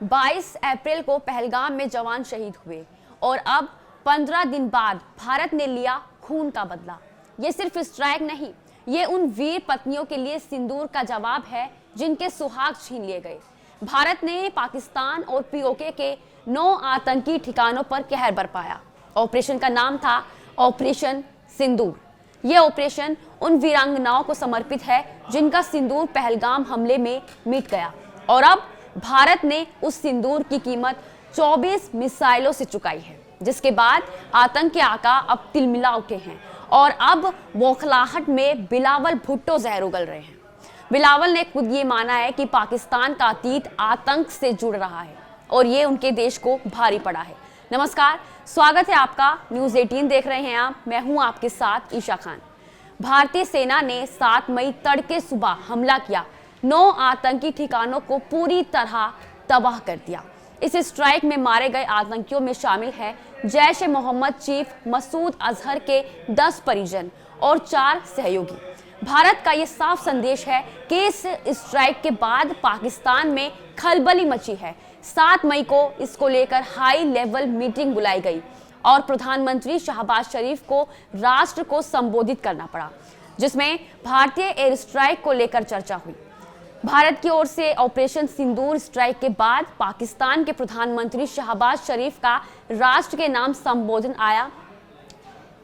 22 अप्रैल को पहलगाम में जवान शहीद हुए और अब 15 दिन बाद भारत ने लिया खून का बदला। ये सिर्फ स्ट्राइक नहीं, ये उन वीर पत्नियों के लिए सिंदूर का जवाब है जिनके सुहाग छीन लिए गए। भारत ने पाकिस्तान और पीओके के 9 आतंकी ठिकानों पर कहर बरपाया। ऑपरेशन का नाम था ऑपरेशन सिंदूर। ये ऑपरेशन उन वीरांगनाओं को समर्पित है जिनका सिंदूर पहलगाम हमले में मिट गया और अब भारत ने उस सिंदूर की कीमत 24 मिसाइलों से चुकाई है, जिसके बाद आतंक के आका अब तिलमिला उठे हैं और अब बौखलाहट में बिलावल भुट्टो जहर उगल रहे हैं। बिलावल ने खुद ये माना है कि पाकिस्तान का अतीत आतंक से जुड़ रहा है और ये उनके देश को भारी पड़ा है। नमस्कार, स्वागत है आपका। न्यूज़ 18 देख रहे हैं आप। मैं हूं आपके साथ ईशा खान। भारतीय सेना ने 7 मई तड़के सुबह हमला किया, 9 आतंकी ठिकानों को पूरी तरह तबाह कर दिया। इस स्ट्राइक में मारे गए आतंकियों में शामिल है जैश ए मोहम्मद चीफ मसूद अजहर के 10 परिजन और 4 सहयोगी। भारत का ये साफ संदेश है कि इस स्ट्राइक के बाद पाकिस्तान में खलबली मची है। 7 मई को इसको लेकर हाई लेवल मीटिंग बुलाई गई और प्रधानमंत्री शहबाज शरीफ को राष्ट्र को संबोधित करना पड़ा, जिसमें भारतीय एयर स्ट्राइक को लेकर चर्चा हुई। भारत की ओर से ऑपरेशन सिंदूर स्ट्राइक के बाद पाकिस्तान के प्रधानमंत्री शहबाज शरीफ का राष्ट्र के नाम संबोधन आया,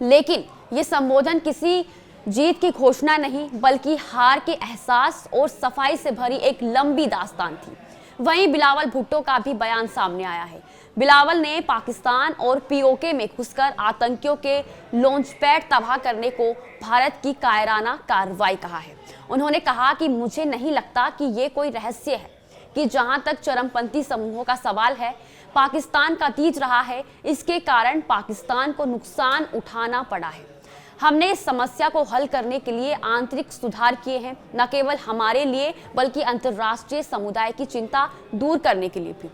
लेकिन ये संबोधन किसी जीत की घोषणा नहीं बल्कि हार के एहसास और सफाई से भरी एक लंबी दास्तान थी। वहीं बिलावल भुट्टो का भी बयान सामने आया है। बिलावल ने पाकिस्तान और पीओके में घुसकर आतंकियों के लॉन्च पैड तबाह करने को भारत की कायराना कार्रवाई कहा है। उन्होंने कहा कि मुझे नहीं लगता कि ये कोई रहस्य है कि जहां तक चरमपंथी समूहों का सवाल है, पाकिस्तान का अतीत रहा है। इसके कारण पाकिस्तान को नुकसान उठाना पड़ा है। हमने इस समस्या को हल करने के लिए आंतरिक सुधार किए हैं, न केवल हमारे लिए बल्कि अंतर्राष्ट्रीय समुदाय की चिंता दूर करने के लिए भी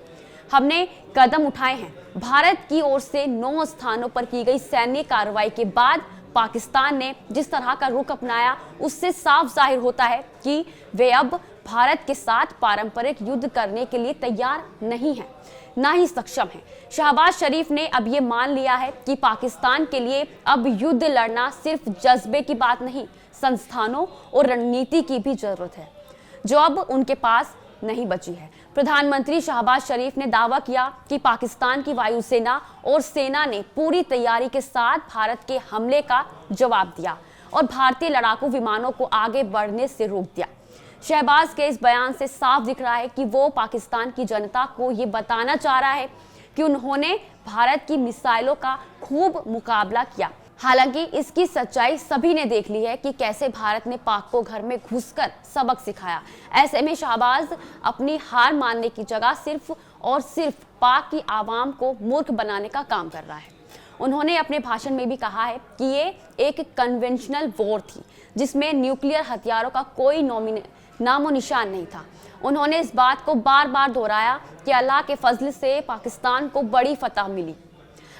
हमने कदम उठाए हैं। भारत की ओर से 9 स्थानों पर की गई सैन्य कार्रवाई के बाद पाकिस्तान ने जिस तरह का रुख अपनाया, उससे साफ जाहिर होता है कि वे अब भारत के साथ पारंपरिक युद्ध करने के लिए तैयार नहीं है, ना ही सक्षम है। शहबाज शरीफ ने अब ये मान लिया है कि पाकिस्तान के लिए अब युद्ध लड़ना सिर्फ जज्बे की बात नहीं, संस्थानों और रणनीति की भी जरूरत है, जो अब उनके पास नहीं बची है। प्रधानमंत्री शहबाज शरीफ ने दावा किया कि पाकिस्तान की वायुसेना और सेना ने पूरी तैयारी के साथ भारत के हमले का जवाब दिया और भारतीय लड़ाकू विमानों को आगे बढ़ने से रोक दिया। शहबाज के इस बयान से साफ दिख रहा है कि वो पाकिस्तान की जनता को ये बताना चाह रहा है कि उन्होंने भारत की मिसाइलों का खूब मुकाबला किया। हालांकि इसकी सच्चाई सभी ने देख ली है कि कैसे भारत ने पाक को घर में घुसकर सबक सिखाया। ऐसे में शहबाज अपनी हार मानने की जगह सिर्फ और सिर्फ पाक की आवाम को मूर्ख बनाने का काम कर रहा है। उन्होंने अपने भाषण में भी कहा है कि ये एक कन्वेंशनल वॉर थी जिसमें न्यूक्लियर हथियारों का कोई नामो निशान नहीं था। उन्होंने इस बात को बार बार दोहराया कि अल्लाह के फजल से पाकिस्तान को बड़ी फतह मिली।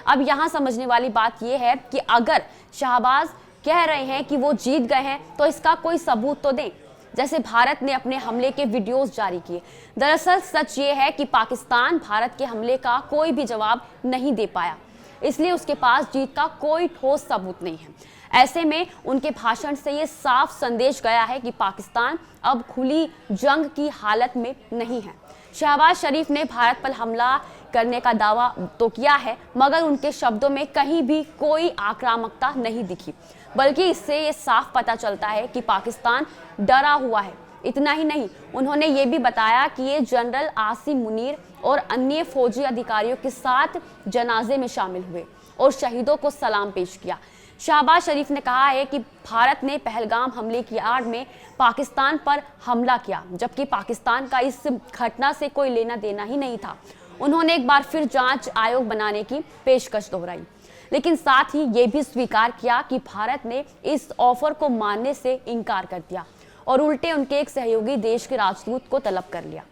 अब यहाँ समझने वाली बात यह है कि अगर शहबाज कह रहे हैं कि वो जीत गए हैं तो इसका कोई सबूत तो दें, जैसे भारत ने अपने हमले के वीडियोस जारी किए। दरअसल सच ये है कि पाकिस्तान भारत के हमले का कोई भी जवाब नहीं दे पाया, इसलिए उसके पास जीत का कोई ठोस सबूत नहीं है। ऐसे में उनके भाषण से ये साफ संदेश गया है कि पाकिस्तान अब खुली जंग की हालत में नहीं है। शहबाज शरीफ ने भारत पर हमला करने का दावा तो किया है, मगर उनके शब्दों में कहीं भी कोई आक्रामकता नहीं दिखी, बल्कि इससे ये साफ पता चलता है कि पाकिस्तान डरा हुआ है। इतना ही नहीं, उन्होंने ये भी बताया कि ये जनरल आसिम मुनीर और अन्य फौजी अधिकारियों के साथ जनाजे में शामिल हुए और शहीदों को सलाम पेश किया। शहबाज शरीफ ने कहा है कि भारत ने पहलगाम हमले की आड़ में पाकिस्तान पर हमला किया, जबकि पाकिस्तान का इस घटना से कोई लेना देना ही नहीं था। उन्होंने एक बार फिर जांच आयोग बनाने की पेशकश दोहराई, लेकिन साथ ही ये भी स्वीकार किया कि भारत ने इस ऑफर को मानने से इनकार कर दिया और उल्टे उनके एक सहयोगी देश के राजदूत को तलब कर लिया।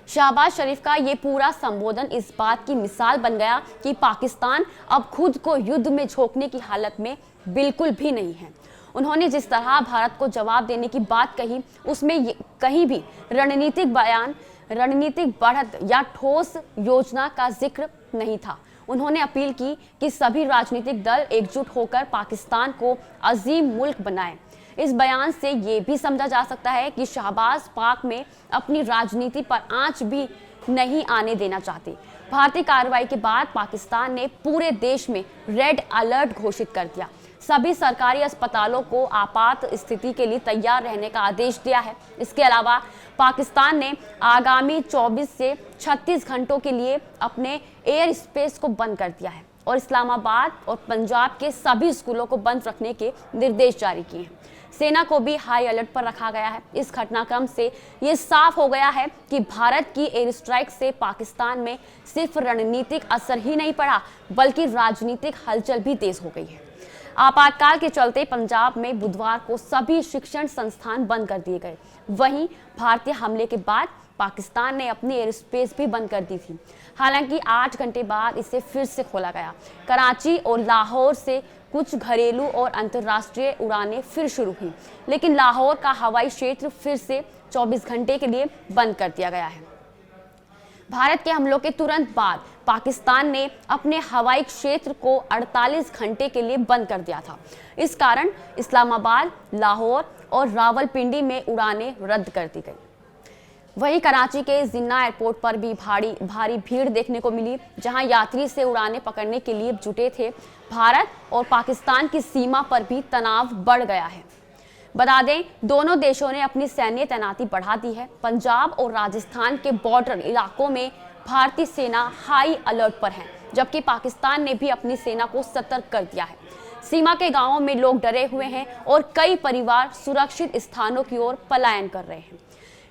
शहबाज शरीफ का ये पूरा संबोधन इस बात की मिसाल बन गया कि पाकिस्तान अब खुद को युद्ध में झोंकने की हालत में बिल्कुल भी नहीं है। उन्होंने जिस तरह भारत को जवाब देने की बात कही, उसमें कहीं भी रणनीतिक बयान रणनीतिक बढ़त या ठोस योजना का जिक्र नहीं था। उन्होंने अपील की कि सभी राजनीतिक दल एकजुट होकर पाकिस्तान को अजीम मुल्क बनाएं। इस बयान से ये भी समझा जा सकता है कि शहबाज पाक में अपनी राजनीति पर आंच भी नहीं आने देना चाहते। भारतीय कार्रवाई के बाद पाकिस्तान ने पूरे देश में रेड अलर्ट घोषित कर दिया। सभी सरकारी अस्पतालों को आपात स्थिति के लिए तैयार रहने का आदेश दिया है। इसके अलावा पाकिस्तान ने आगामी 24 से 36 घंटों के लिए अपने एयर स्पेस को बंद कर दिया है और इस्लामाबाद और पंजाब के सभी स्कूलों को बंद रखने के निर्देश जारी किए हैं। सेना को भी हाई अलर्ट पर रखा गया है। इस घटनाक्रम से ये साफ हो गया है कि भारत की एयर स्ट्राइक से पाकिस्तान में सिर्फ रणनीतिक असर ही नहीं पड़ा, बल्कि राजनीतिक हलचल भी तेज हो गई है। आपातकाल के चलते पंजाब में बुधवार को सभी शिक्षण संस्थान बंद कर दिए गए। वहीं भारतीय हमले के बाद पाकिस्तान ने अपनी एयर स्पेस भी बंद कर दी थी। हालांकि 8 घंटे बाद इसे फिर से खोला गया। कराची और लाहौर से कुछ घरेलू और अंतर्राष्ट्रीय उड़ानें फिर शुरू हुई, लेकिन लाहौर का हवाई क्षेत्र फिर से 24 घंटे के लिए बंद कर दिया गया है। भारत के हमलों के तुरंत बाद पाकिस्तान ने अपने हवाई क्षेत्र को 48 घंटे के लिए बंद कर दिया था। इस कारण इस्लामाबाद, लाहौर और रावलपिंडी में उड़ानें रद्द कर दी गई। वहीं कराची के जिन्ना एयरपोर्ट पर भी भारी भीड़ देखने को मिली, जहां यात्री से उड़ानें पकड़ने के लिए जुटे थे। भारत और पाकिस्तान की सीमा पर भी तनाव बढ़ गया है। बता दें, दोनों देशों ने अपनी सैन्य तैनाती बढ़ा दी है। पंजाब और राजस्थान के बॉर्डर इलाकों में भारतीय सेना हाई अलर्ट पर है, जबकि पाकिस्तान ने भी अपनी सेना को सतर्क कर दिया है। सीमा के गांवों में लोग डरे हुए हैं और कई परिवार सुरक्षित स्थानों की ओर पलायन कर रहे हैं।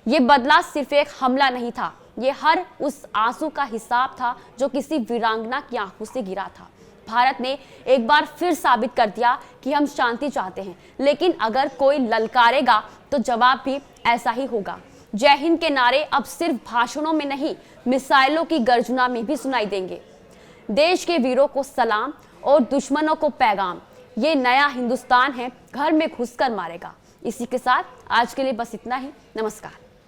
ये बदला सिर्फ एक हमला नहीं था, ये हर उस आंसू का हिसाब था जो किसी वीरांगना की आंखों से गिरा था। भारत ने एक बार फिर साबित कर दिया कि हम शांति चाहते हैं, लेकिन अगर कोई ललकारेगा तो जवाब भी ऐसा ही होगा। जय हिंद के नारे अब सिर्फ भाषणों में नहीं, मिसाइलों की गर्जना में भी सुनाई देंगे। देश के वीरों को सलाम और दुश्मनों को पैगाम। ये नया हिंदुस्तान है, घर में घुसकर मारेगा। इसी के साथ आज के लिए बस इतना ही। नमस्कार।